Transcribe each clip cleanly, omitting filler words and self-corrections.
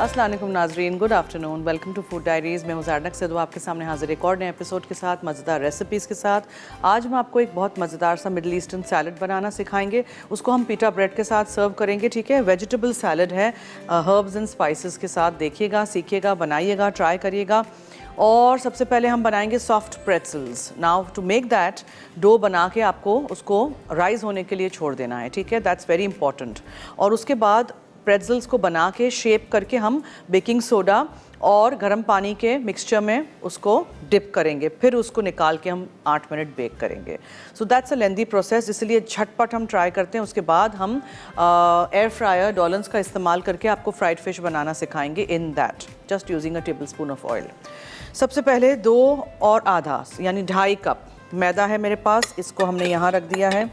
अस्सलाम वालेकुम नाजरीन, good afternoon, welcome to food diaries. मैं हुज़ैरनक सिद्धू आपके सामने हाजिर एक और नए एपिसोड के साथ, मज़ेदार रेसिपीज़ के साथ। आज हम आपको एक बहुत मज़ेदार सा मिडल ईस्टर्न सैलड बनाना सिखाएंगे। उसको हम पीटा ब्रेड के साथ सर्व करेंगे, ठीक है। वेजिटेबल सैलड है, हर्ब्स एंड स्पाइसेस के साथ। देखिएगा, सीखिएगा, बनाइएगा, ट्राई करिएगा। और सबसे पहले हम बनाएंगे soft pretzels. Now to make that, dough बना के आपको उसको राइज होने के लिए छोड़ देना है, ठीक है। That's very important. और उसके बाद प्रेट्जल्स को बना के शेप करके हम बेकिंग सोडा और गर्म पानी के मिक्सचर में उसको डिप करेंगे, फिर उसको निकाल के हम 8 मिनट बेक करेंगे। So that's a lengthy process, इसलिए झटपट हम ट्राई करते हैं। उसके बाद हम एयर फ्रायर डॉलन्स का इस्तेमाल करके आपको फ्राइड फिश बनाना सिखाएंगे in that, just using a table spoon of oil. सबसे पहले 2 और आधा यानी 2.5 कप मैदा है मेरे पास, इसको हमने यहाँ रख दिया है,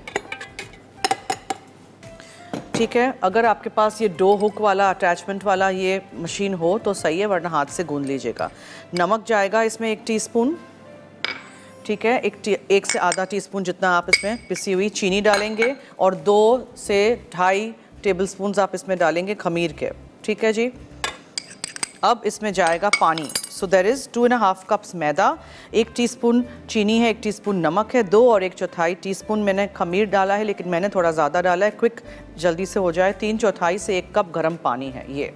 ठीक है। अगर आपके पास ये डो हुक वाला अटैचमेंट वाला ये मशीन हो तो सही है, वरना हाथ से गूंद लीजिएगा। नमक जाएगा इसमें 1 टीस्पून, ठीक है। 1 से आधा टीस्पून जितना आप इसमें पिसी हुई चीनी डालेंगे, और 2 से 2.5 टेबल स्पून आप इसमें डालेंगे खमीर के, ठीक है जी। अब इसमें जाएगा पानी। So there is 2.5 cups maida, 1 teaspoon चीनी है, 1 टीस्पून नमक है, 2 और 1/4 टीस्पून मैंने खमीर डाला है, लेकिन मैंने थोड़ा ज़्यादा डाला है, क्विक जल्दी से हो जाए। 3/4 से 1 कप गर्म पानी है ये।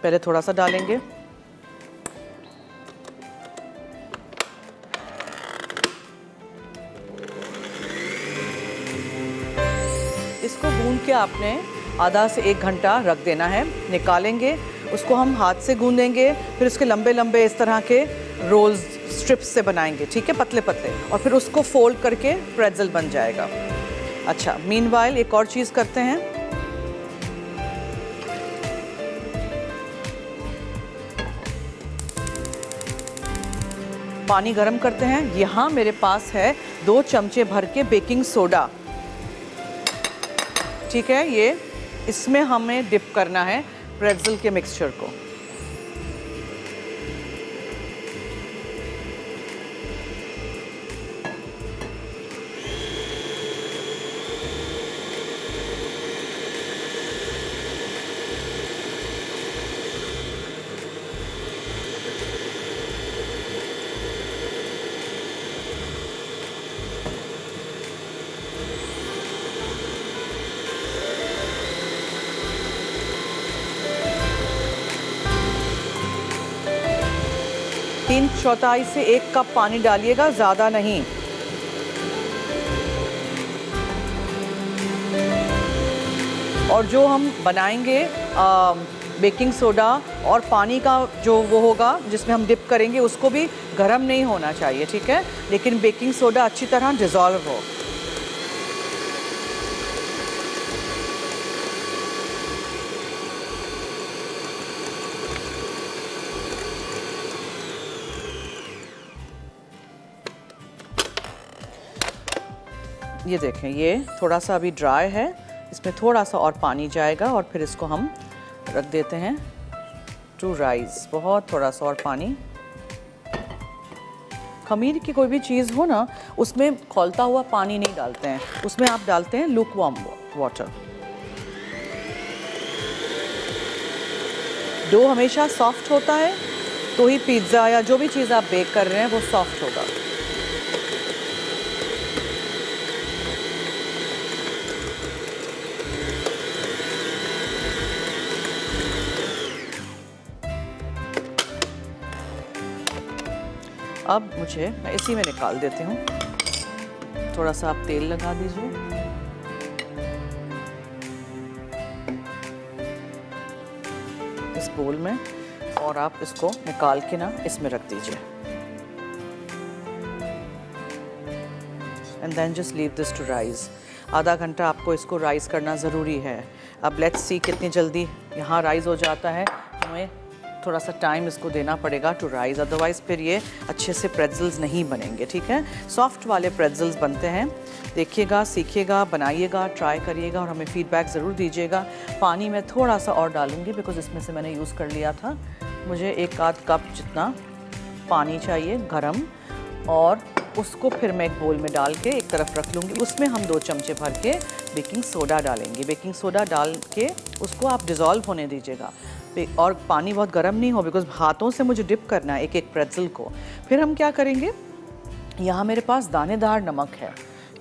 पहले थोड़ा सा डालेंगे, इसको गूंद के आपने आधा से 1 घंटा रख देना है। निकालेंगे उसको, हम हाथ से गूंदेंगे, फिर उसके लंबे लंबे इस तरह के रोल्स स्ट्रिप्स से बनाएंगे, ठीक है, पतले पतले, और फिर उसको फोल्ड करके प्रेट्जल बन जाएगा। अच्छा, मीनवाइल एक और चीज़ करते हैं। पानी गरम करते हैं। यहाँ मेरे पास है 2 चमचे भर के बेकिंग सोडा, ठीक है। ये इसमें हमें डिप करना है प्रेट्जल के मिक्सचर को। तीन चौथाई से 1 कप पानी डालिएगा, ज़्यादा नहीं। और जो हम बनाएंगे बेकिंग सोडा और पानी का जो वो होगा जिसमें हम डिप करेंगे, उसको भी गर्म नहीं होना चाहिए, ठीक है, लेकिन बेकिंग सोडा अच्छी तरह डिज़ोल्व हो। ये देखें, ये थोड़ा सा अभी ड्राई है, इसमें थोड़ा सा और पानी जाएगा, और फिर इसको हम रख देते हैं टू राइज। बहुत थोड़ा सा और पानी। खमीर की कोई भी चीज़ हो ना, उसमें खौलता हुआ पानी नहीं डालते हैं, उसमें आप डालते हैं लुकवार्म वाटर। डो हमेशा सॉफ्ट होता है तो ही पिज़्ज़ा या जो भी चीज़ आप बेक कर रहे हैं वो सॉफ्ट होगा। अब मैं इसी में निकाल देती हूँ। थोड़ा सा आप तेल लगा दीजिए। इस बोल में, और आप इसको निकाल के ना इसमें रख दीजिए। And then just leave this to rise. आधा घंटा आपको इसको राइज करना ज़रूरी है। अब लेट्स सी कितनी जल्दी यहाँ राइज हो जाता है। हमें थोड़ा सा टाइम इसको देना पड़ेगा टू राइज, अदरवाइज़ फिर ये अच्छे से प्रेट्जल्स नहीं बनेंगे, ठीक है। सॉफ्ट वाले प्रेट्जल्स बनते हैं। देखिएगा, सीखिएगा, बनाइएगा, ट्राई करिएगा, और हमें फीडबैक ज़रूर दीजिएगा। पानी मैं थोड़ा सा और डालूँगी, बिकॉज इसमें से मैंने यूज़ कर लिया था। मुझे 1 आध कप जितना पानी चाहिए गरम, और उसको फिर मैं एक बोल में डाल के एक तरफ रख लूँगी। उसमें हम 2 चमचे भर के बेकिंग सोडा डालेंगे। बेकिंग सोडा डाल के उसको आप डिज़ोल्व होने दीजिएगा, और पानी बहुत गर्म नहीं हो, बिकॉज हाथों से मुझे डिप करना है एक एक प्रेट्ज़ल को। फिर हम क्या करेंगे, यहाँ मेरे पास दानेदार नमक है,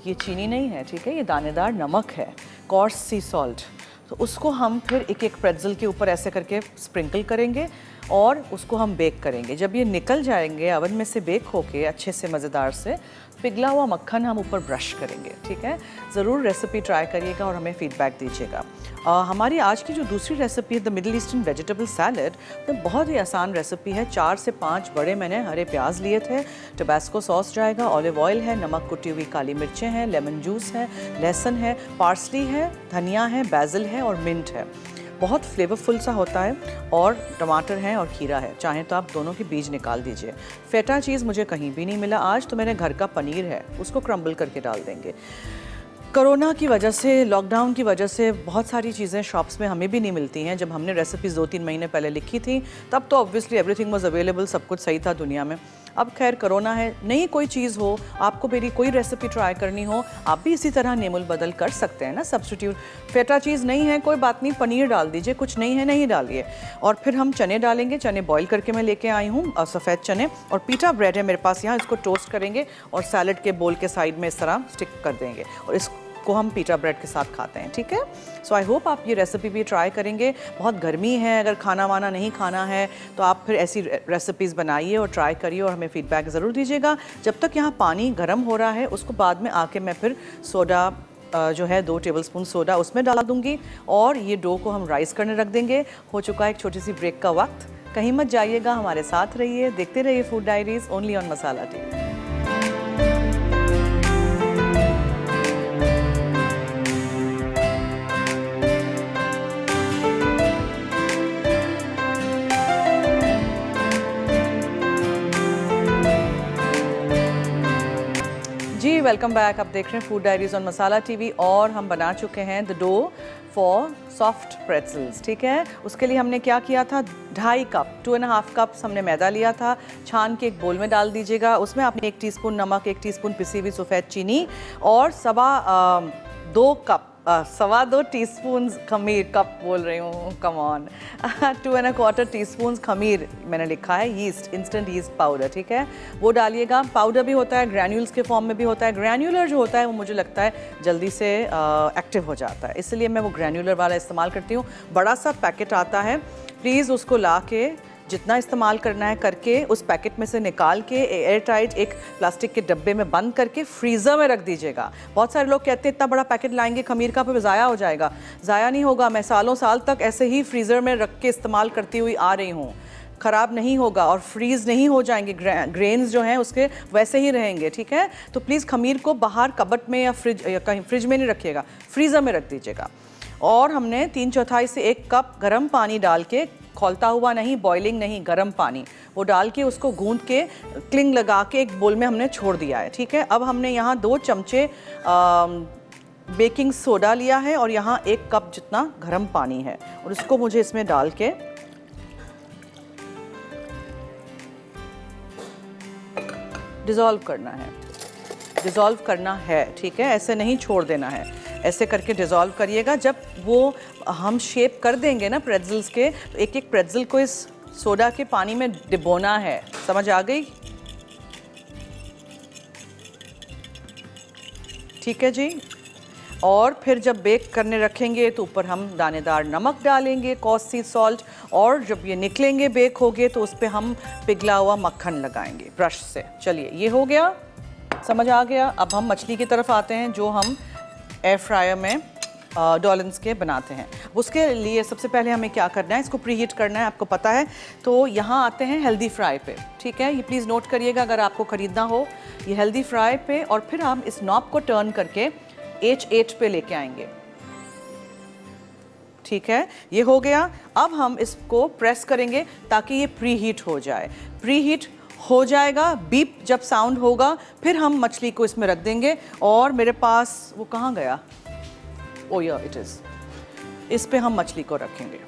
ये चीनी नहीं है, ठीक है, ये दानेदार नमक है, कोर्स सी सॉल्ट। तो उसको हम फिर एक एक प्रेट्ज़ल के ऊपर ऐसे करके स्प्रिंकल करेंगे और उसको हम बेक करेंगे। जब ये निकल जाएंगे ओवन में से बेक होके अच्छे से मज़ेदार से, पिघला हुआ मक्खन हम ऊपर ब्रश करेंगे, ठीक है। ज़रूर रेसिपी ट्राई करिएगा और हमें फीडबैक दीजिएगा। हमारी आज की जो दूसरी रेसिपी है the middle eastern vegetable salad, तो बहुत ही आसान रेसिपी है। 4 से 5 बड़े मैंने हरे प्याज लिए थे, टबास्को सॉस जाएगा, ऑलिव ऑयल है, नमक, कुटी हुई काली मिर्चें हैं, लेमन जूस है, लहसुन है, पार्सली है, धनिया है, बैजिल है और मिंट है। बहुत फ्लेवरफुल सा होता है, और टमाटर हैं और खीरा है। चाहें तो आप दोनों के बीज निकाल दीजिए। फेटा चीज़ मुझे कहीं भी नहीं मिला आज, तो मेरे घर का पनीर है, उसको क्रम्बल करके डाल देंगे। कोरोना की वजह से, लॉकडाउन की वजह से बहुत सारी चीज़ें शॉप्स में हमें भी नहीं मिलती हैं। जब हमने रेसिपीज़ 2-3 महीने पहले लिखी थी तब तो ऑब्वियसली एवरीथिंग वाज अवेलेबल, सब कुछ सही था दुनिया में। अब खैर कोरोना है, नई कोई चीज़ हो, आपको मेरी कोई रेसिपी ट्राई करनी हो, आप भी इसी तरह नेमुल बदल कर सकते हैं ना, सब्स्टिट्यूट। फेटा चीज़ नहीं है कोई बात नहीं, पनीर डाल दीजिए, कुछ नहीं है नहीं डालिए। और फिर हम चने डालेंगे, चने बॉईल करके मैं लेके आई हूँ, सफ़ेद चने, और पीटा ब्रेड है मेरे पास यहाँ, इसको टोस्ट करेंगे और सैलड के बोल के साइड में इस तरह स्टिक कर देंगे, और इसको हम पीटा ब्रेड के साथ खाते हैं, ठीक है। सो आई होप आप ये रेसिपी भी ट्राई करेंगे। बहुत गर्मी है, अगर खाना वाना नहीं खाना है तो आप फिर ऐसी रेसिपीज़ बनाइए और ट्राई करिए और हमें फीडबैक ज़रूर दीजिएगा। जब तक यहाँ पानी गर्म हो रहा है, उसको बाद में आके मैं फिर सोडा जो है 2 टेबलस्पून सोडा उसमें डाला दूँगी, और ये डो को हम राइस करने रख देंगे। हो चुका है एक छोटी सी ब्रेक का वक्त, कहीं मत जाइएगा, हमारे साथ रहिए, देखते रहिए food diaries only on Masala TV. जी वेलकम बैक, आप देख रहे हैं food diaries on Masala TV, और हम बना चुके हैं the dough for soft pretzels, ठीक है। उसके लिए हमने क्या किया था, 2.5 कप 2.5 कप्स हमने मैदा लिया था, छान के एक बोल में डाल दीजिएगा। उसमें आपने 1 टीस्पून नमक, 1 टीस्पून पिसी हुई सफ़ेद चीनी, और 2.25 टीस्पून खमीर, कप बोल रही हूँ, कम ऑन 2.25 टीस्पून खमीर मैंने लिखा है, यीस्ट, इंस्टेंट यीस्ट पाउडर, ठीक है, वो डालिएगा। पाउडर भी होता है, ग्रैन्यूल्स के फॉर्म में भी होता है। ग्रैन्युलर जो होता है वो मुझे लगता है जल्दी से एक्टिव हो जाता है, इसलिए मैं वो ग्रैन्युलर वाला इस्तेमाल करती हूँ। बड़ा सा पैकेट आता है, प्लीज़ उसको ला के जितना इस्तेमाल करना है करके उस पैकेट में से निकाल के एयर टाइट एक प्लास्टिक के डब्बे में बंद करके फ्रीज़र में रख दीजिएगा। बहुत सारे लोग कहते हैं इतना बड़ा पैकेट लाएंगे खमीर का, फिर ज़ाया हो जाएगा। ज़ाया नहीं होगा, मैं सालों साल तक ऐसे ही फ्रीज़र में रख के इस्तेमाल करती हुई आ रही हूँ। ख़राब नहीं होगा और फ्रीज़ नहीं हो जाएंगे, ग्रेन्स जो हैं उसके वैसे ही रहेंगे, ठीक है। तो प्लीज़ खमीर को बाहर कबट में या कहीं फ्रिज में नहीं रखिएगा, फ्रीज़र में रख दीजिएगा। और हमने 3/4 से 1 कप गर्म पानी डाल के, खौलता हुआ नहीं, बॉइलिंग नहीं, गर्म पानी, वो डाल के उसको गूंद के क्लिंग लगा के एक बोल में हमने छोड़ दिया है, ठीक है। अब हमने यहाँ 2 चमचे बेकिंग सोडा लिया है, और यहाँ 1 कप जितना गर्म पानी है, और इसको मुझे इसमें डाल के डिज़ोल्व करना है, ठीक है। ऐसे नहीं छोड़ देना है, ऐसे करके डिज़ोल्व करिएगा। जब वो हम शेप कर देंगे ना प्रेट्ज़ल्स के, तो एक एक प्रेट्ज़ल को इस सोडा के पानी में डिबोना है, समझ आ गई, ठीक है जी। और फिर जब बेक करने रखेंगे तो ऊपर हम दानेदार नमक डालेंगे, कोर्स सी सॉल्ट, और जब ये निकलेंगे बेक हो गए तो उस पर हम पिघला हुआ मक्खन लगाएंगे ब्रश से। चलिए ये हो गया, समझ आ गया। अब हम मछली की तरफ आते हैं जो हम एयर फ्रायर में डॉलिन्स के बनाते हैं। उसके लिए सबसे पहले हमें क्या करना है, इसको प्री हीट करना है, आपको पता है। तो यहाँ आते हैं हेल्दी फ्राई पे, ठीक है, ये प्लीज़ नोट करिएगा अगर आपको ख़रीदना हो, ये हेल्दी फ्राई पे। और फिर हम इस नॉब को टर्न करके H8 पे लेके आएंगे, ठीक है, ये हो गया। अब हम इसको प्रेस करेंगे ताकि ये प्री हीट हो जाए। प्री हीट हो जाएगा, बीप जब साउंड होगा फिर हम मछली को इसमें रख देंगे। और मेरे पास वो कहाँ गया, ओह या इट इज़, इस पे हम मछली को रखेंगे।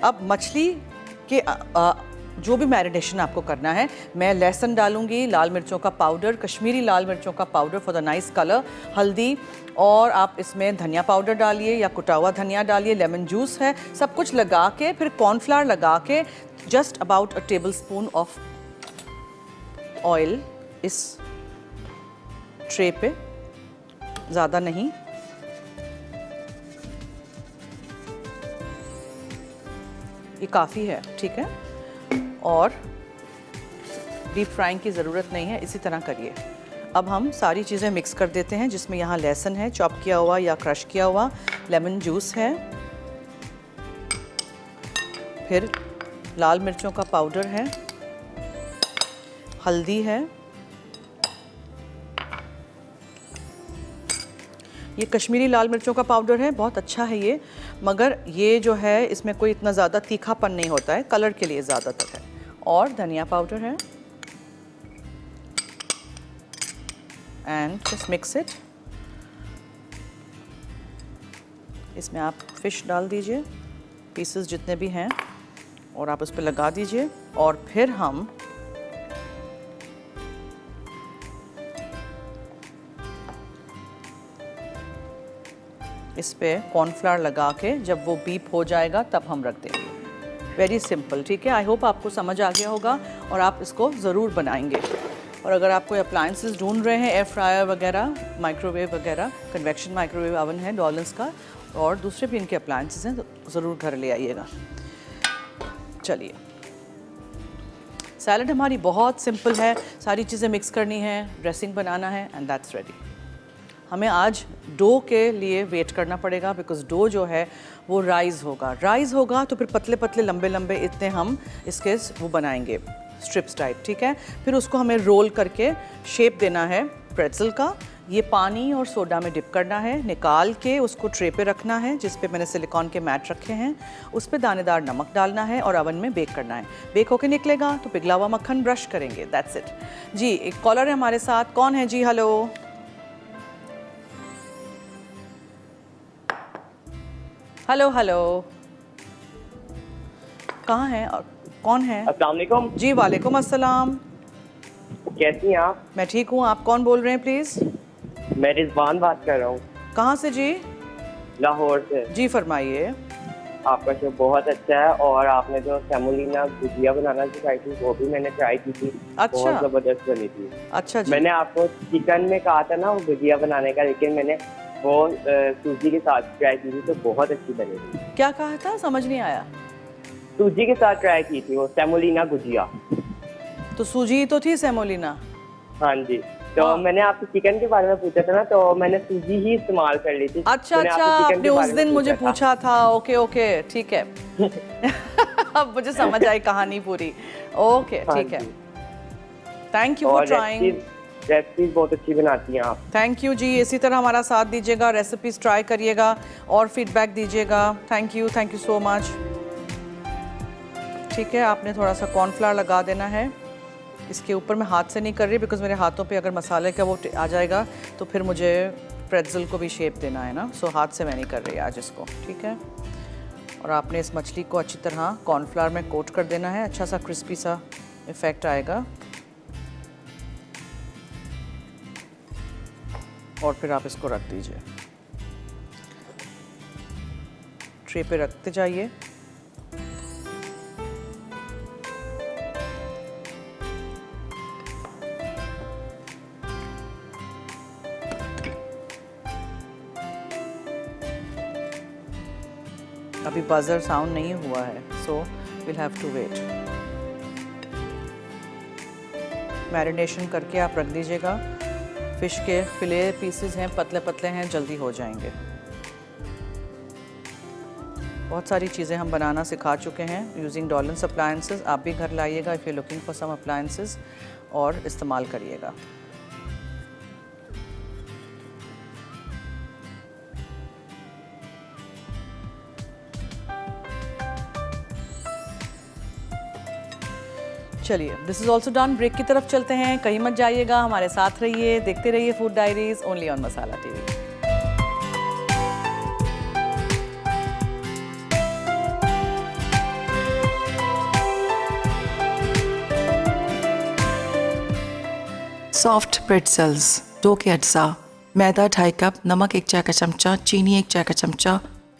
अब मछली के जो भी मैरिनेशन आपको करना है। मैं लहसुन डालूंगी, लाल मिर्चों का पाउडर, कश्मीरी लाल मिर्चों का powder for the nice colour, हल्दी, और आप इसमें धनिया पाउडर डालिए या कुटा हुआ धनिया डालिए, लेमन जूस है, सब कुछ लगा के फिर कॉर्नफ्लावर लगा के just about a table spoon of oil इस ट्रे पे, ज़्यादा नहीं। ये काफ़ी है, ठीक है। और डीप फ्राइंग की ज़रूरत नहीं है, इसी तरह करिए। अब हम सारी चीज़ें मिक्स कर देते हैं, जिसमें यहाँ लहसुन है चॉप किया हुआ या क्रश किया हुआ, लेमन जूस है, फिर लाल मिर्चों का पाउडर है, हल्दी है, ये कश्मीरी लाल मिर्चों का पाउडर है, बहुत अच्छा है ये, मगर ये जो है इसमें कोई इतना ज़्यादा तीखापन नहीं होता है, कलर के लिए ज़्यादातर है। और धनिया पाउडर है, एंड जस्ट मिक्स इट। इसमें आप फिश डाल दीजिए, पीसेस जितने भी हैं, और आप उस पर लगा दीजिए। और फिर हम इस पे कॉर्नफ्लावर लगा के जब वो बीप हो जाएगा तब हम रख देंगे। वेरी सिंपल, ठीक है। आई होप आपको समझ आ गया होगा और आप इसको ज़रूर बनाएंगे। और अगर आप कोई अप्लायंसेस ढूंढ रहे हैं, एयर फ्रायर वगैरह, माइक्रोवेव वगैरह, कन्वेक्शन माइक्रोवेव ओवन है डॉलर्स का, और दूसरे भी इनके अप्लायंसेस हैं, तो ज़रूर घर ले आइएगा। चलिए, सैलड हमारी बहुत सिंपल है, सारी चीज़ें मिक्स करनी है, ड्रेसिंग बनाना है, एंड दैट्स रेडी। हमें आज डो के लिए वेट करना पड़ेगा, बिकॉज डो जो है वो राइज़ होगा तो फिर पतले पतले लंबे लंबे इतने हम इसके वो बनाएंगे, स्ट्रिप्स टाइप, ठीक है। फिर उसको हमें रोल करके शेप देना है प्रेट्ज़ल का। ये पानी और सोडा में डिप करना है, निकाल के उसको ट्रे पे रखना है, जिस पे मैंने सिलिकॉन के मैट रखे हैं, उस पे दानेदार नमक डालना है और ओवन में बेक करना है। बेक होके निकलेगा तो पिघला हुआ मक्खन ब्रश करेंगे, दैट्स इट। जी, एक कॉलर है हमारे साथ, कौन है जी? हेलो, हेलो हेलो, कहाँ हैं और कौन है? अस्सलाम वालेकुम। जी वालेकुम अस्सलाम। कैसी हैं आप? मैं ठीक हूँ, आप कौन बोल रहे हैं प्लीज़? मैं रिजवान बात कर रहा हूँ। कहाँ से जी? लाहौर से। जी फरमाइए। आपका शो बहुत अच्छा है, और आपने जो सेमोलिना गुजिया बनाना सिखाई थी वो भी मैंने ट्राई की थी। अच्छा, बहुत ज़बरदस्त बनी थी। अच्छा जी। मैंने आपको चिकन में कहा था ना वो गुजिया बनाने का, लेकिन मैंने वो सूजी के साथ ट्राई की थी तो बहुत अच्छी बनी थी। क्या कहा था, समझ नहीं आया? सूजी के साथ ट्राई की थी वो सेमोलिना गुजिया। तो सूजी तो थी सेमोलिना। हाँ जी, तो मैंने आपसे चिकन के बारे में पूछा था ना, तो मैंने सूजी ही इस्तेमाल कर ली थी। अच्छा अच्छा, आपने उस दिन मुझे पूछा था। ओके ओके, ठीक है। अब मुझे समझ आई कहानी पूरी। ओके, ठीक है। Thank you for trying. Recipes बहुत अच्छी बनाती हैं आप। थैंक यू जी, इसी तरह हमारा साथ दीजिएगा, रेसिपीज ट्राई करिएगा और फीडबैक दीजिएगा। Thank you so much. ठीक है, आपने थोड़ा सा कॉर्नफ्लावर लगा देना है इसके ऊपर। मैं हाथ से नहीं कर रही, बिकॉज मेरे हाथों पे अगर मसाले का वो आ जाएगा तो फिर मुझे प्रेट्ज़ल को भी शेप देना है ना, सो हाथ से मैं नहीं कर रही आज इसको, ठीक है। और आपने इस मछली को अच्छी तरह कॉर्नफ्लावर में कोट कर देना है, अच्छा सा क्रिस्पी सा इफ़ेक्ट आएगा। और फिर आप इसको रख दीजिए, ट्रे पे रखते जाइए। अभी बजर साउंड नहीं हुआ है, so will have to wait. Marination करके आप रख दीजिएगा। फिश के फिले पीसेस हैं, पतले पतले हैं, जल्दी हो जाएंगे। बहुत सारी चीज़ें हम बनाना सिखा चुके हैं यूजिंग डॉलर्स अप्लायंसेस। आप भी घर लाइएगा if you looking for some appliances और इस्तेमाल करिएगा। चलिए, this is also done. Break की तरफ चलते हैं, कहीं मत जाइएगा, हमारे साथ रहिए, देखते रहिए food diaries only on Masala TV. Soft pretzels. Dough के अज्जा: मैदा 2.5 कप, नमक 1 चाय का चमचा, चीनी 1 चाय का चमचा,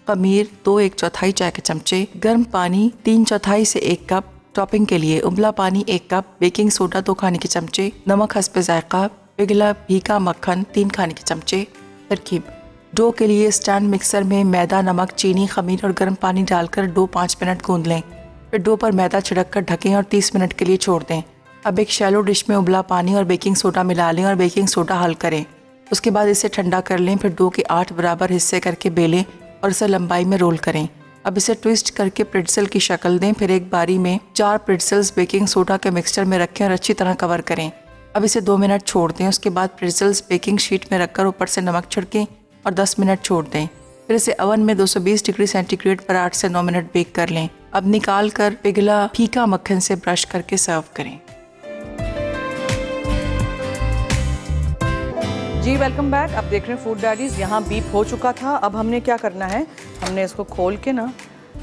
खमीर 2 1/4 चाय के चमचे, गर्म पानी 3/4 से 1 कप। टॉपिंग के लिए उबला पानी 1 कप, बेकिंग सोडा 2 खाने के चमचे, नमक हस्बे जायका, पिघला भीगा मक्खन 3 खाने के चमचे। तरकीब: डो के लिए स्टैंड मिक्सर में मैदा, नमक, चीनी, खमीर और गर्म पानी डालकर डो 5 मिनट गूंद लें। फिर डो पर मैदा छिड़क कर ढकें और 30 मिनट के लिए छोड़ दें। अब एक शैलो डिश में उबला पानी और बेकिंग सोडा मिला लें और बेकिंग सोडा हल करें। उसके बाद इसे ठंडा कर लें। फिर डो के 8 बराबर हिस्से करके बेलें और इसे लंबाई में रोल करें। अब इसे ट्विस्ट करके प्रेट्ज़ल की शक्ल दें। फिर एक बारी में 4 प्रेट्ज़ल्स बेकिंग सोडा के मिक्सचर में रखें और अच्छी तरह कवर करें। अब इसे 2 मिनट छोड़ दें। उसके बाद प्रेट्ज़ल्स बेकिंग शीट में रखकर ऊपर से नमक छिड़कें और 10 मिनट छोड़ दें। फिर इसे ओवन में 220 डिग्री सेंटीग्रेड पर 8 से 9 मिनट बेक कर लें। अब निकाल कर पिघला फीका मक्खन से ब्रश करके सर्व करें। जी वेलकम बैक। अब देख रहे हैं फूड डायरीज। यहाँ बीप हो चुका था। अब हमने क्या करना है, हमने इसको खोल के ना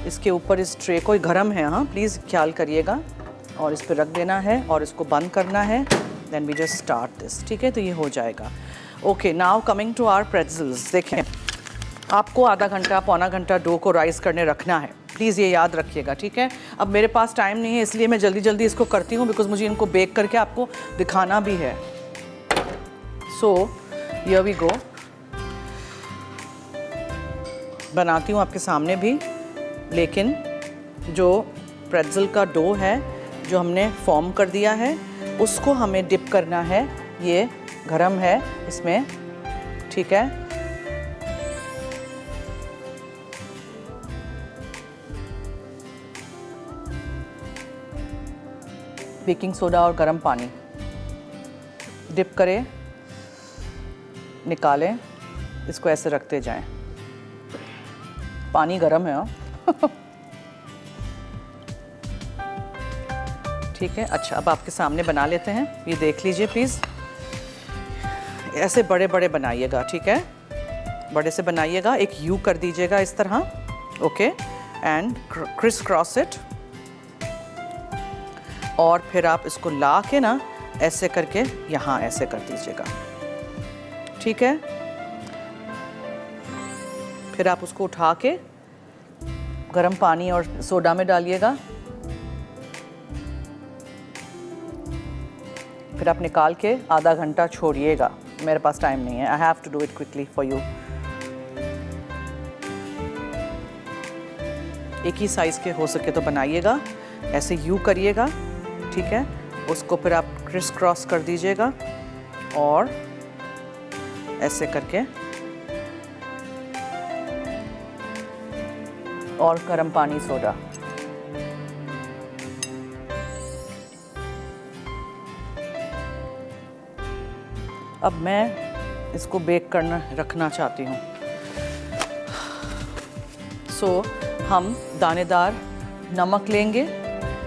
इसके ऊपर इस ट्रे को, गर्म है हाँ, प्लीज़ ख्याल करिएगा, और इस पर रख देना है और इसको बंद करना है। Then we just start this. ठीक है, तो ये हो जाएगा। Okay, now coming to our pretzels. देखें, आपको आधा घंटा पौना घंटा डो को राइस करने रखना है, प्लीज़ ये याद रखिएगा। ठीक है, अब मेरे पास टाइम नहीं है इसलिए मैं जल्दी जल्दी इसको करती हूँ, बिकॉज मुझे इनको बेक करके आपको दिखाना भी है। So here we go. बनाती हूँ आपके सामने भी, लेकिन जो प्रेट्ज़ल का डो है जो हमने फॉर्म कर दिया है उसको हमें डिप करना है। ये गरम है इसमें, ठीक है। बेकिंग सोडा और गरम पानी डिप करें, निकालें, इसको ऐसे रखते जाएं। पानी गरम है हाँ। ठीक है, अच्छा अब आपके सामने बना लेते हैं। ये देख लीजिए प्लीज़, ऐसे बड़े बड़े बनाइएगा, ठीक है, बड़े से बनाइएगा। एक यू कर दीजिएगा इस तरह, okay, and criss cross it, और फिर आप इसको ला के ना ऐसे करके यहाँ ऐसे कर दीजिएगा, ठीक है। फिर आप उसको उठा के गर्म पानी और सोडा में डालिएगा। फिर आप निकाल के आधा घंटा छोड़िएगा। मेरे पास टाइम नहीं है, I have to do it quickly for you. एक ही साइज़ के हो सके तो बनाइएगा, ऐसे यू करिएगा, ठीक है। उसको फिर आप क्रिस क्रॉस कर दीजिएगा और ऐसे करके, और गर्म पानी सोडा। अब मैं इसको बेक करना रखना चाहती हूँ। सो हम दानेदार नमक लेंगे,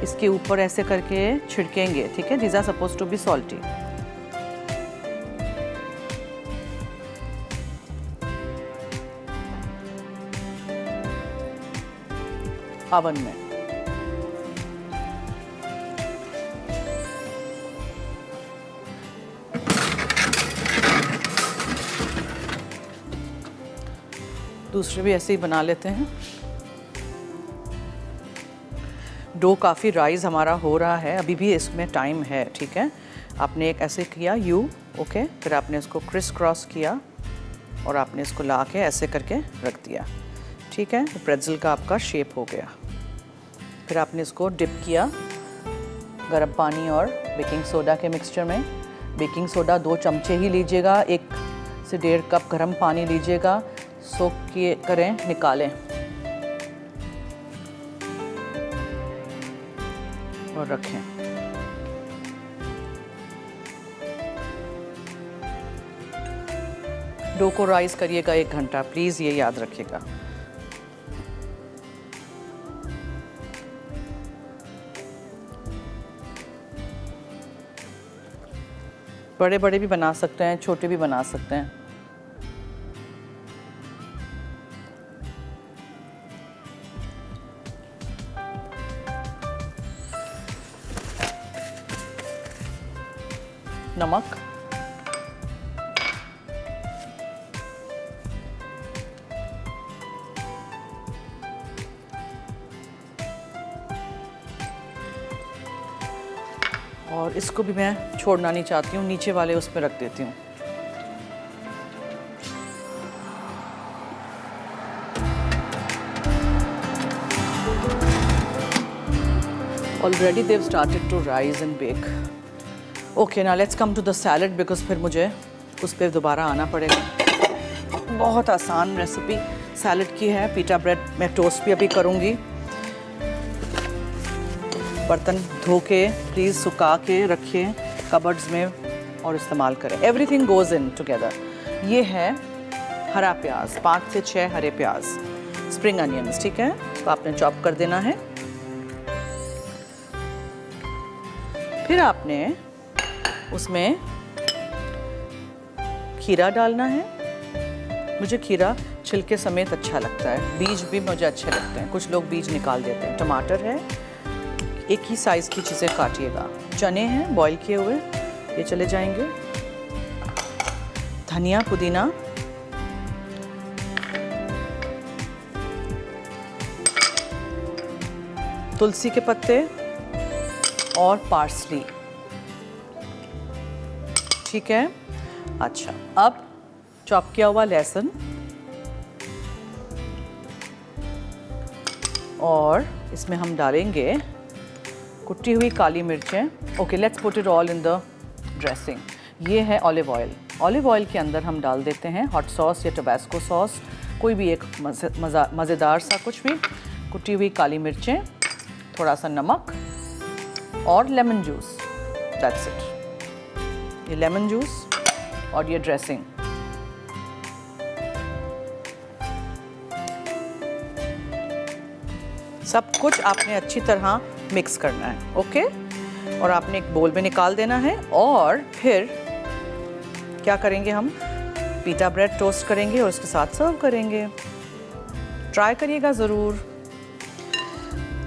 इसके ऊपर ऐसे करके छिड़केंगे, ठीक है। These are suppose to be salty. Oven में दूसरे भी ऐसे ही बना लेते हैं। डो काफ़ी राइस हमारा हो रहा है, अभी भी इसमें टाइम है, ठीक है। आपने एक ऐसे किया यू, ओके, फिर आपने इसको क्रिस क्रॉस किया और आपने इसको ला के ऐसे करके रख दिया, ठीक है। तो प्रेट्ज़ल का आपका शेप हो गया। फिर आपने इसको डिप किया गर्म पानी और बेकिंग सोडा के मिक्सचर में। बेकिंग सोडा 2 चमचे ही लीजिएगा, 1 से 1.5 कप गर्म पानी लीजिएगा, सोक किए करें, निकालें और रखें। डो को राइस करिएगा 1 घंटा, प्लीज़ ये याद रखिएगा। बड़े बड़े भी बना सकते हैं, छोटे भी बना सकते हैं। नमक और इसको भी मैं छोड़ना नहीं चाहती हूँ, नीचे वाले उस पर रख देती हूँ। Already they've started to rise and bake. Okay, now let's come to the salad because फिर मुझे उस पर दोबारा आना पड़ेगा। बहुत आसान रेसिपी सैलड की है। पीटा ब्रेड मैं टोस्ट भी अभी करूँगी। बर्तन धो के प्लीज़ सुखा के रखिए कबर्ड्स में और इस्तेमाल करें। Everything goes in together. ये है हरा प्याज, 5 से 6 हरे प्याज, स्प्रिंग अनियंस, ठीक है, इसको आपने चॉप कर देना है। फिर आपने उसमें खीरा डालना है। मुझे खीरा छिलके समेत अच्छा लगता है, बीज भी मुझे अच्छे लगते हैं, कुछ लोग बीज निकाल देते हैं। टमाटर है, एक ही साइज़ की चीज़ें काटिएगा। चने हैं बॉईल किए हुए, ये चले जाएंगे। धनिया, पुदीना, तुलसी के पत्ते और पार्सली, ठीक है। अच्छा, अब चॉप किया हुआ लहसुन और इसमें हम डालेंगे कुटी हुई काली मिर्चें। Okay, let's put it all in the dressing. ये है ऑलिव ऑयल। ऑलिव ऑयल के अंदर हम डाल देते हैं हॉट सॉस या टबास्को सॉस, कोई भी एक मज़ेदार सा कुछ भी। कुटी हुई काली मिर्चें, थोड़ा सा नमक और लेमन जूस, दैट्स इट। ये लेमन जूस और ये ड्रेसिंग। सब कुछ आपने अच्छी तरह मिक्स करना है, ओके। और आपने एक बोल में निकाल देना है और फिर क्या करेंगे, हम पीटा ब्रेड टोस्ट करेंगे और उसके साथ सर्व करेंगे। ट्राई करिएगा ज़रूर।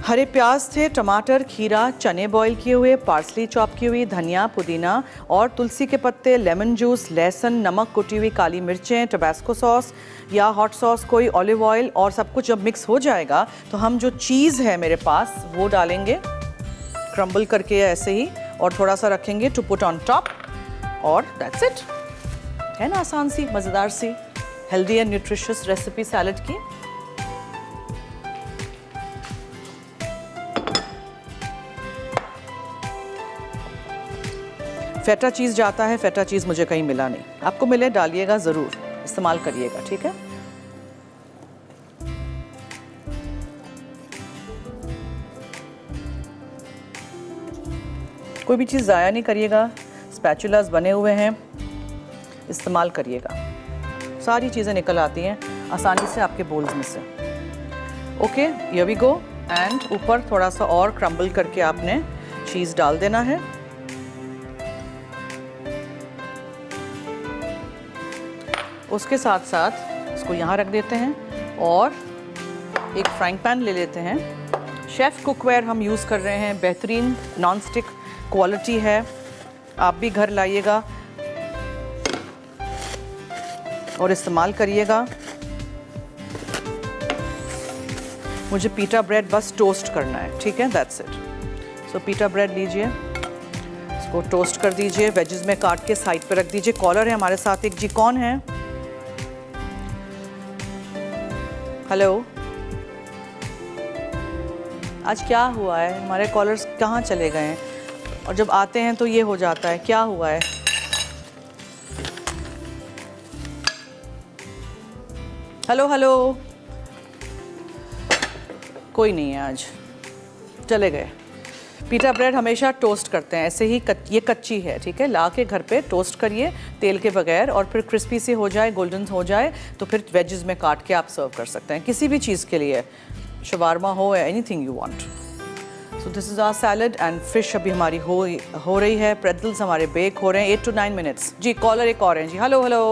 हरे प्याज थे, टमाटर, खीरा, चने बॉईल किए हुए, पार्सली चॉप की हुई, धनिया, पुदीना और तुलसी के पत्ते, लेमन जूस, लहसुन, नमक, कुटी हुई काली मिर्चें, टबास्को सॉस या हॉट सॉस, कोई ऑलिव ऑयल, और सब कुछ जब मिक्स हो जाएगा तो हम जो चीज़ है मेरे पास वो डालेंगे क्रम्बल करके ऐसे ही, और थोड़ा सा रखेंगे टू पुट ऑन टॉप, और दैट्स इट। है ना आसान सी, मज़ेदार सी, healthy and nutritious recipe salad की। फेटा चीज़ जाता है, फेटा चीज़ मुझे कहीं मिला नहीं, आपको मिले डालिएगा ज़रूर, इस्तेमाल करिएगा, ठीक है। कोई भी चीज़ ज़ाया नहीं करिएगा, स्पैचुलास बने हुए हैं, इस्तेमाल करिएगा, सारी चीज़ें निकल आती हैं आसानी से आपके बोल्स में से। Okay, here we go. And ऊपर थोड़ा सा और क्रम्बल करके आपने चीज़ डाल देना है। उसके साथ साथ इसको यहाँ रख देते हैं और एक फ्राइंग पैन ले लेते हैं। शेफ़ कुकवेयर हम यूज़ कर रहे हैं, बेहतरीन नॉन स्टिक क्वालिटी है, आप भी घर लाइएगा और इस्तेमाल करिएगा। मुझे पीटा ब्रेड बस टोस्ट करना है, ठीक है, दैट्स इट। सो पीटा ब्रेड लीजिए, इसको टोस्ट कर दीजिए, वेजेस में काट के साइड पे रख दीजिए। कॉलर है हमारे साथ एक, जी कौन है? हेलो, आज क्या हुआ है? हमारे कॉलर्स कहाँ चले गए हैं? और जब आते हैं तो ये हो जाता है, क्या हुआ है? हेलो हेलो, कोई नहीं है आज, चले गए। पीटा ब्रेड हमेशा टोस्ट करते हैं ऐसे ही, ये कच्ची है, ठीक है, ला के घर पे टोस्ट करिए तेल के बगैर, और फिर क्रिस्पी से हो जाए, गोल्डन हो जाए तो फिर वेजेस में काट के आप सर्व कर सकते हैं किसी भी चीज़ के लिए, शवारमा हो या anything you want. So this is our salad and fish अभी हमारी हो रही है, प्रेटल्स हमारे बेक हो रहे हैं 8 to 9 मिनट्स। जी कॉलर एक और हैं जी। Hello hello.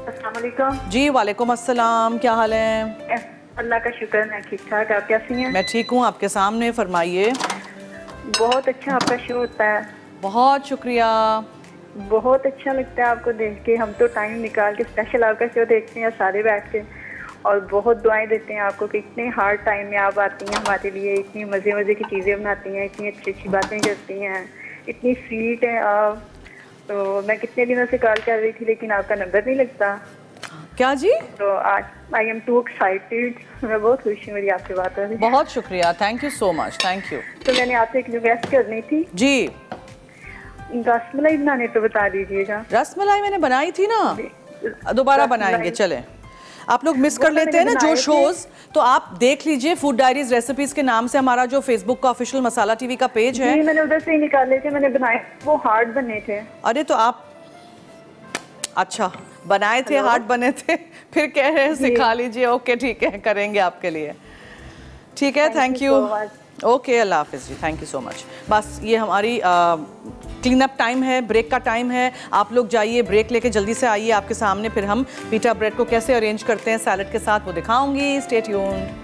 अस्सलाम वालेकुम। जी वालेकुम अस्सलाम, क्या हाल है? अल्लाह का शुक्र, मैं ठीक ठाक, आप कैसी हैं? मैं ठीक हूँ, आपके सामने, फरमाइए। बहुत अच्छा आपका शो होता है। बहुत शुक्रिया। बहुत अच्छा लगता है आपको देख के, हम तो टाइम निकाल के स्पेशल आपका शो देखते हैं सारे बैठ के, और बहुत दुआएं देते हैं आपको कि इतने हार्ड टाइम में आप आती हैं हमारे लिए, इतनी मज़े मज़े की चीज़ें बनाती हैं, इतनी अच्छी अच्छी बातें करती हैं, इतनी स्वीट हैं आप। तो मैं कितने दिनों से कॉल कर रही थी लेकिन आपका नंबर नहीं लगता। क्या जी? तो आज आई एम टू एक्साइटेड, मैं बहुत खुश हूँ मेरी आपसे बात हो रही। बहुत शुक्रिया, thank you so much, thank you. तो मैंने आपसे एक रिक्वेस्ट करनी थी जी। रसमलाई बनाने तो बता दीजिएगा। रसमलाई मैंने बनाई थी ना, दोबारा बनाएंगे। चले, आप लोग मिस कर लेते हैं ना जो शोज, तो आप देख लीजिए फूड डायरीज रेसिपीज के नाम से हमारा जो फेसबुक का ऑफिशियल मसाला टीवी का पेज है। मैंने उधर से ही निकाले थे, मैंने बनाए, वो हार्ड बने थे। अरे तो आप अच्छा बनाए थे, हार्ड बने थे, फिर कह रहे हैं सिखा लीजिए। ओके ठीक है, करेंगे आपके लिए। ठीक है, थैंक यू। ओके, अल्लाह हाफिज़ जी, थैंक यू सो मच। बस ये हमारी क्लीन अप टाइम है, ब्रेक का टाइम है। आप लोग जाइए, ब्रेक लेके जल्दी से आइए। आपके सामने फिर हम पीटा ब्रेड को कैसे अरेंज करते हैं सैलड के साथ, वो दिखाऊंगी। Stay tuned.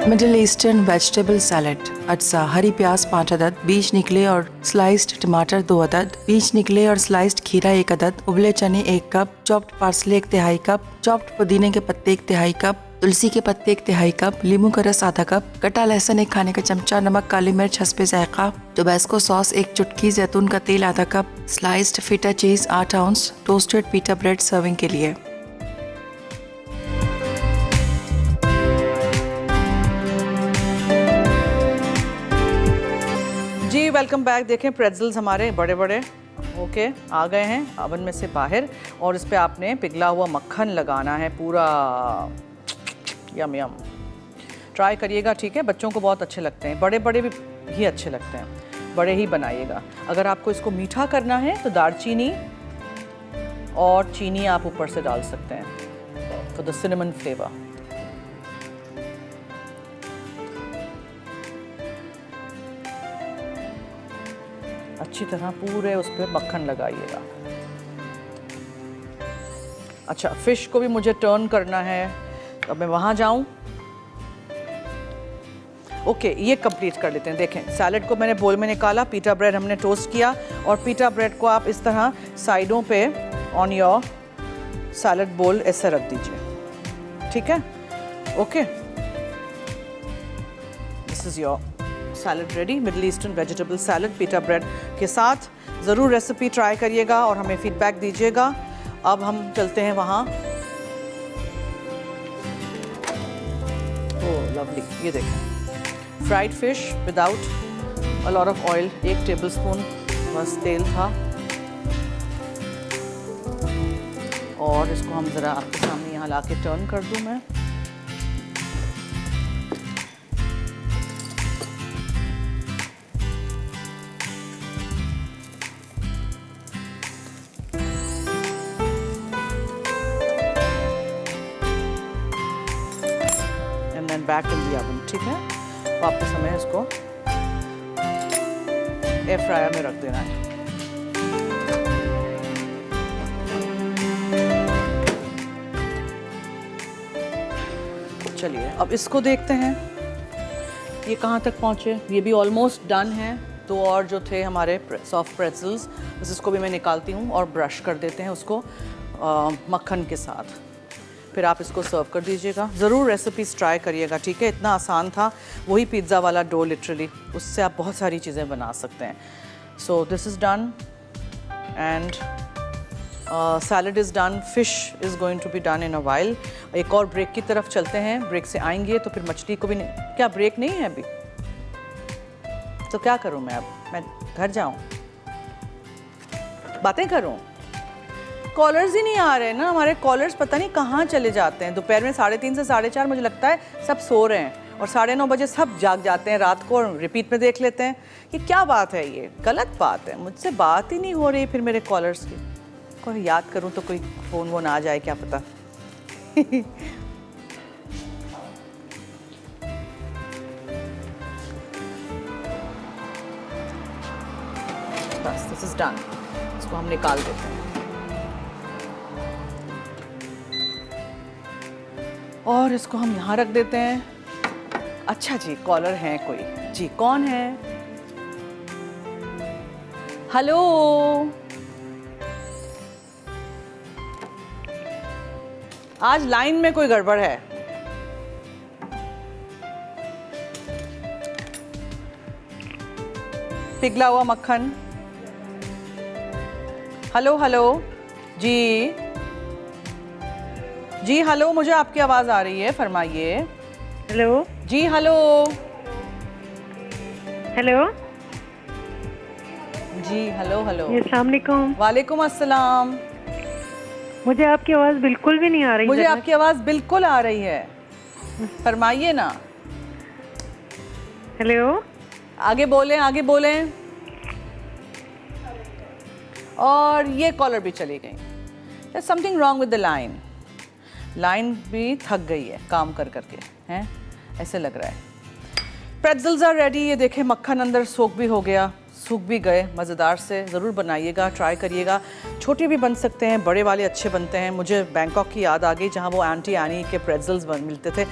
Middle eastern vegetable salad. अज्जा: हरी प्याज 5 अदद, बीज निकले और स्लाइस्ड टमाटर 2 अदद, बीज निकले और स्लाइस्ड खीरा 1 अदद, उबले चने 1 कप, चॉप्ड पार्सले 1 तिहाई कप, चॉप्ड पुदीने के पत्ते 1 तिहाई कप, तुलसी के पत्ते 1 तिहाई कप, नींबू का रस आधा कप, कटा लहसुन 1 खाने का चमचा, नमक, काली मिर्च हस्बे जायका, टोबैस्को सॉस 1 चुटकी, जैतून का तेल आधा कप, स्लाइस्ड फीटा चीज 8 आउंस, टोस्टेड पीटा ब्रेड सर्विंग के लिए। जी वेलकम बैक। देखें प्रेट्ज़ल्स हमारे बड़े बड़े ओके आ गए हैं ओवन में से बाहर, और इस पे आपने पिघला हुआ मक्खन लगाना है पूरा। यम यम, ट्राई करिएगा, ठीक है? बच्चों को बहुत अच्छे लगते हैं, बड़े बड़े भी अच्छे लगते हैं, बड़े ही बनाइएगा। अगर आपको इसको मीठा करना है तो दालचीनी और चीनी आप ऊपर से डाल सकते हैं फॉर द सिनेमन फ्लेवर। अच्छी तरह पूरे उस पर मक्खन लगाइएगा। अच्छा, फिश को भी मुझे टर्न करना है, तो अब मैं वहाँ जाऊँ। ओके, ये कंप्लीट कर लेते हैं। देखें, सैलड को मैंने बोल में निकाला, पीटा ब्रेड हमने टोस्ट किया, और पीटा ब्रेड को आप इस तरह साइडों पे ऑन योर सैलड बोल ऐसे रख दीजिए, ठीक है? Okay, this is your salad ready, middle eastern vegetable salad पीटा ब्रेड के साथ। ज़रूर रेसिपी ट्राई करिएगा और हमें फीडबैक दीजिएगा। अब हम चलते हैं वहाँ। ओह लवली, ये देखें, fried fish without a lot of oil, 1 tablespoon बस तेल था, और इसको हम ज़रा आपके सामने यहाँ ला के टर्न कर दूँ मैं। बैक इन दी ओवन, ठीक है? वापस हमें इसको एयर फ्रायर में रख देना है। चलिए अब इसको देखते हैं ये कहाँ तक पहुँचे। ये भी ऑलमोस्ट डन है। तो और जो थे हमारे सॉफ्ट प्रेट्ज़ल्स, बस इसको भी मैं निकालती हूँ और ब्रश कर देते हैं उसको मक्खन के साथ। फिर आप इसको सर्व कर दीजिएगा। ज़रूर रेसिपीज़ ट्राई करिएगा, ठीक है? इतना आसान था, वही पिज़्ज़ा वाला डो लिटरली, उससे आप बहुत सारी चीज़ें बना सकते हैं। So this is done and salad is done, fish is going to be done in a while. एक और ब्रेक की तरफ चलते हैं, ब्रेक से आएंगे तो फिर मछली को भी नहीं, क्या ब्रेक नहीं है अभी? तो क्या करूँ मैं अब? मैं घर जाऊँ, बातें करूँ? कॉलर्स ही नहीं आ रहे हैं ना हमारे। कॉलर्स पता नहीं कहाँ चले जाते हैं। दोपहर में 3:30 से 4:30 मुझे लगता है सब सो रहे हैं, और 9:30 बजे सब जाग जाते हैं रात को और रिपीट में देख लेते हैं। ये क्या बात है? ये गलत बात है। मुझसे बात ही नहीं हो रही फिर मेरे कॉलर्स की। कोई याद करूँ तो कोई फ़ोन वोन आ जाए, क्या पता। बस दिस इज़ डन। इसको हम निकाल देते हैं और इसको हम यहाँ रख देते हैं। अच्छा जी, कॉलर हैं कोई? जी, कौन है? हेलो, आज लाइन में कोई गड़बड़ है। पिघला हुआ मक्खन। हेलो हेलो जी जी, हेलो, मुझे आपकी आवाज़ आ रही है, फरमाइए। हेलो जी हेलो हेलो जी, हेलो हेलो। अस्सलाम वालेकुम। वालेकुम अस्सलाम। मुझे आपकी आवाज़ बिल्कुल भी नहीं आ रही। मुझे आपकी आवाज़ बिल्कुल आ रही है, फरमाइए ना। हेलो, आगे बोलें, आगे बोलें। और ये कॉलर भी चली गई। There's something wrong with the line. Line भी थक गई है काम कर करके, हैं, ऐसे लग रहा है। प्रेट्ज़ल्स आर रेडी। ये देखें, मक्खन अंदर सोख भी हो गया, सूख भी गए। मज़ेदार से ज़रूर बनाइएगा, ट्राई करिएगा। छोटे भी बन सकते हैं, बड़े वाले अच्छे बनते हैं। मुझे बैंकॉक की याद आ गई, जहाँ वो आंटी एनी के प्रेट्ज़ल्स मिलते थे,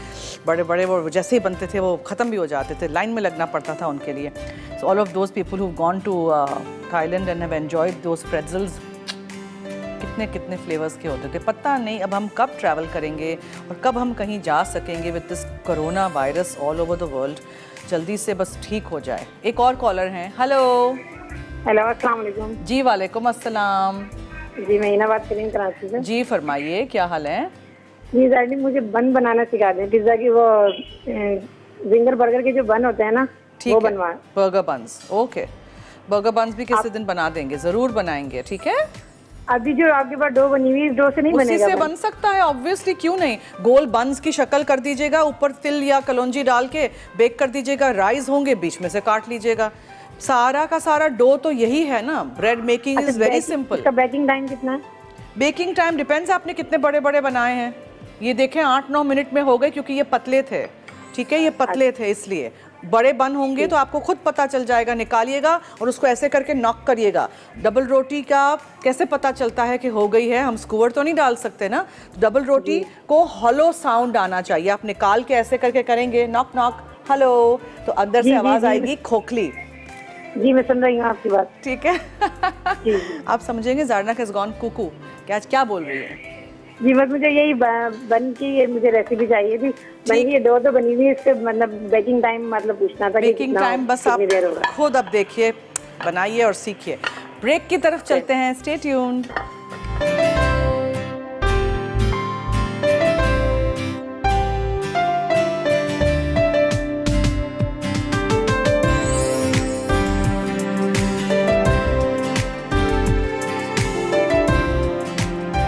बड़े बड़े। वो जैसे ही बनते थे वो ख़त्म भी हो जाते थे, लाइन में लगना पड़ता था उनके लिए। So all of those people who gone to Thailand and have enjoyed those pretzels, कितने कितने फ्लेवर्स के होते थे। पता नहीं अब हम कब ट्रैवल करेंगे और कब हम कहीं जा सकेंगे with this corona virus all over the world. जल्दी से बस ठीक हो जाए। एक और कॉलर हैं। हेलो हेलो, अस्सलाम वालेकुम। जी वालेकुम अस्सलाम। जी, मैं इना बात कर रही हूँ कराची से। जी फरमाइए, क्या हाल है? जी जानी, मुझे बन बनाना सिखा दें। पिज्ज़ा की वो जिंगर बर्गर के जो बन होते हैं ना, वो बनवा। Burger buns, okay. Burger buns भी किसी दिन बना देंगे, ज़रूर बनाएंगे, ठीक है। अभी जो आपके पास डो बनी हुई, इस डो से नहीं बनेगा? उसी से बन सकता है, ऑब्वियसली, क्यों नहीं। गोल बन्स की शक्ल कर दीजिएगा, ऊपर तिल या कलौंजी डाल के बेक कर दीजिएगा। राइस होंगे, बीच में से काट लीजिएगा। सारा का सारा डो तो यही है ना। Bread making is very simple. इसका बेकिंग टाइम कितना है? बेकिंग टाइम डिपेंड्स आपने कितने बड़े बड़े बनाए हैं। ये देखें 8-9 मिनट में हो गए, क्योंकि ये पतले थे, ठीक है, ये पतले थे इसलिए। बड़े बन होंगे तो आपको खुद पता चल जाएगा। निकालिएगा और उसको ऐसे करके नॉक करिएगा। डबल रोटी का कैसे पता चलता है कि हो गई है? हम स्कूवर तो नहीं डाल सकते ना। डबल रोटी को हॉलो साउंड आना चाहिए। आप निकाल के ऐसे करके करेंगे, नॉक नॉक हेलो, तो अंदर से आवाज़ आएगी खोखली। जी, मैं सुन रही हूँ आपकी बात। ठीक है। आप समझेंगे ज़ारनक हैज़ गॉन कुकू। क्या बोल रही है? जी, बस मुझे यही बन की मुझे रेसिपी चाहिए थी। बन की डो तो बनी हुई, इसके मतलब बेकिंग टाइम मतलब पूछना था। बेकिंग टाइम बस आप खुद अब देखिए, बनाइए और सीखिए। ब्रेक की तरफ चलते हैं, स्टे ट्यून्ड।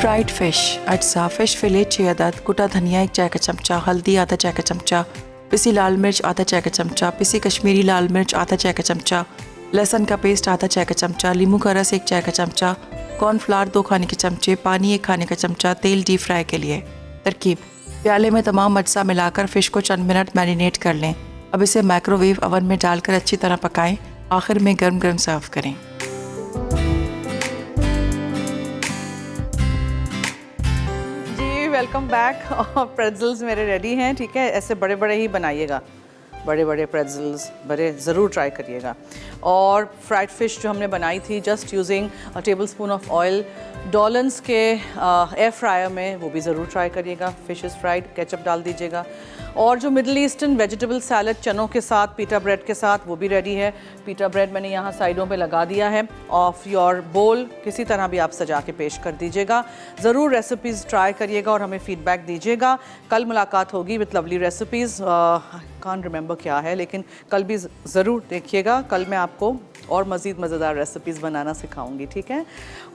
फ्राइड फिश अज्जा फिश फिले 6 अदद, कुटा धनिया 1 चाय का चमचा, हल्दी आधा चाय का चमचा, पिसी लाल मिर्च आधा चाय का चमचा, पिसी कश्मीरी लाल मिर्च आधा चाय का चमचा, लहसुन का पेस्ट आधा चाय का चमचा, नींबू का रस 1 चाय का चमचा, कॉर्नफ्लावर 2 खाने के चमचे, पानी 1 खाने का चमचा, तेल डीप फ्राई के लिए। तरकीब: प्याले में तमाम अज्जा मिलाकर फ़िश को चंद मिनट मैरिनेट कर लें। अब इसे माइक्रोवेव ओवन में डालकर अच्छी तरह पकाएं। आखिर में गर्म गर्म सर्व करें। Welcome back. और प्रेट्ज़ल्स मेरे रेडी हैं, ठीक है। ऐसे बड़े बड़े ही बनाइएगा, बड़े बड़े प्रेट्ज़ल्स बड़े ज़रूर ट्राई करिएगा। और फ्राइड फ़िश जो हमने बनाई थी just using a tablespoon of oil, डॉलन्स के एयर फ्रायर में, वो भी ज़रूर ट्राई करिएगा। फ़िश इज़ फ्राइड, केचप डाल दीजिएगा। और जो मिडल ईस्टर्न वेजिटेबल सैलड चनों के साथ, पीटा ब्रेड के साथ, वो भी रेडी है। पीटा ब्रेड मैंने यहाँ साइडों पे लगा दिया है। ऑफ योर बोल किसी तरह भी आप सजा के पेश कर दीजिएगा। ज़रूर रेसिपीज़ ट्राई करिएगा और हमें फ़ीडबैक दीजिएगा। कल मुलाकात होगी with lovely recipes. Can't remember क्या है, लेकिन कल भी ज़रूर देखिएगा। कल मैं आपको और मज़ीद मज़ेदार रेसिपीज़ बनाना सिखाऊंगी, ठीक है।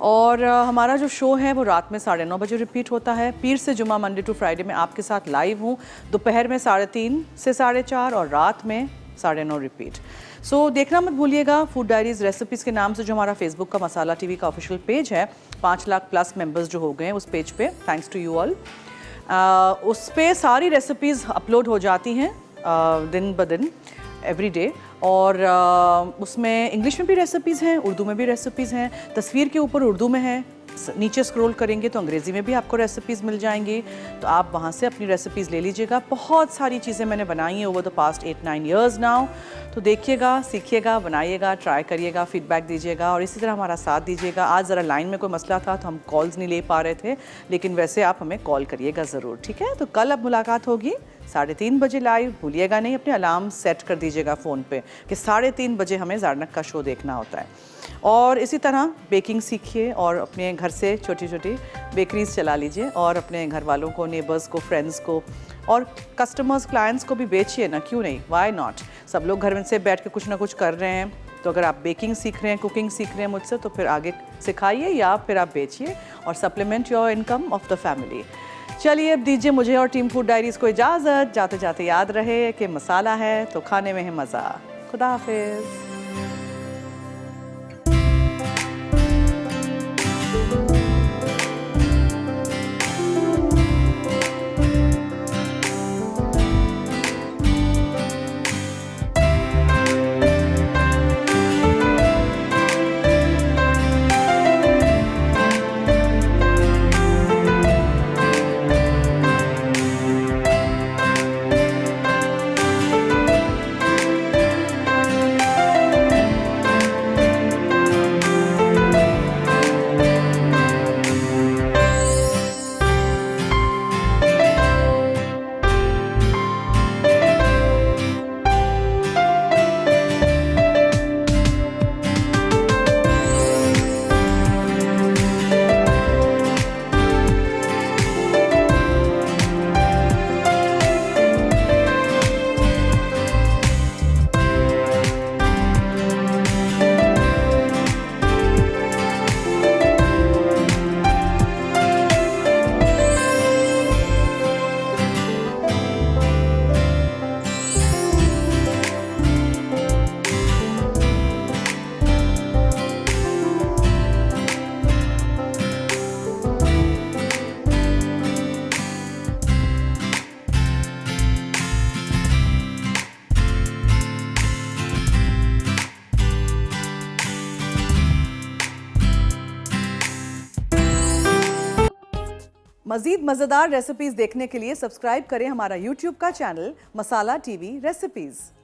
और हमारा जो शो है वो रात में 9:30 बजे रिपीट होता है। पीर से जुमा, मंडे टू फ्राइडे में आपके साथ लाइव हूँ। दोपहर में 3:30 से 4:30 और रात में 9:30 रिपीट। सो देखना मत भूलिएगा। फूड डायरीज़ रेसिपीज़ के नाम से जो हमारा फेसबुक का मसाला टीवी का ऑफिशियल पेज है, 5 लाख प्लस मेंबर्स जो हो गए हैं उस पेज पे, थैंक्स टू यू ऑल। उस पर सारी रेसिपीज़ अपलोड हो जाती हैं दिन ब दिन, एवरी डे। और उसमें इंग्लिश में भी रेसिपीज़ हैं, उर्दू में भी रेसिपीज़ हैं। तस्वीर के ऊपर उर्दू में है, नीचे स्क्रॉल करेंगे तो अंग्रेज़ी में भी आपको रेसिपीज़ मिल जाएंगी, तो आप वहाँ से अपनी रेसिपीज़ ले लीजिएगा। बहुत सारी चीज़ें मैंने बनाई हैं over the past 8-9 years now, तो देखिएगा, सीखिएगा, बनाइएगा, ट्राई करिएगा, फीडबैक दीजिएगा और इसी तरह हमारा साथ दीजिएगा। आज ज़रा लाइन में कोई मसला था तो हम कॉल्स नहीं ले पा रहे थे, लेकिन वैसे आप हमें कॉल करिएगा ज़रूर, ठीक है? तो कल अब मुलाकात होगी 3:30 बजे लाइव। भूलिएगा नहीं, अपने अलार्म सेट कर दीजिएगा फ़ोन पे कि 3:30 बजे हमें ज़ारनक का शो देखना होता है। और इसी तरह बेकिंग सीखिए और अपने घर से छोटी छोटी बेकरीज चला लीजिए और अपने घर वालों को, नेबर्स को, फ्रेंड्स को और कस्टमर्स, क्लाइंट्स को भी बेचिए ना, क्यों नहीं, वाई नॉट। सब लोग घर में से बैठ के कुछ ना कुछ कर रहे हैं, तो अगर आप बेकिंग सीख रहे हैं, कुकिंग सीख रहे हैं मुझसे, तो फिर आगे सिखाइए या फिर आप बेचिए और supplement your income of the family. चलिए अब दीजिए मुझे और टीम फूड डायरीज़ को इजाज़त। जाते जाते याद रहे कि मसाला है तो खाने में है मज़ा। खुदा हाफिज़। मज़ीद मज़ेदार रेसिपीज़ देखने के लिए सब्सक्राइब करें हमारा YouTube का चैनल मसाला TV रेसिपीज़।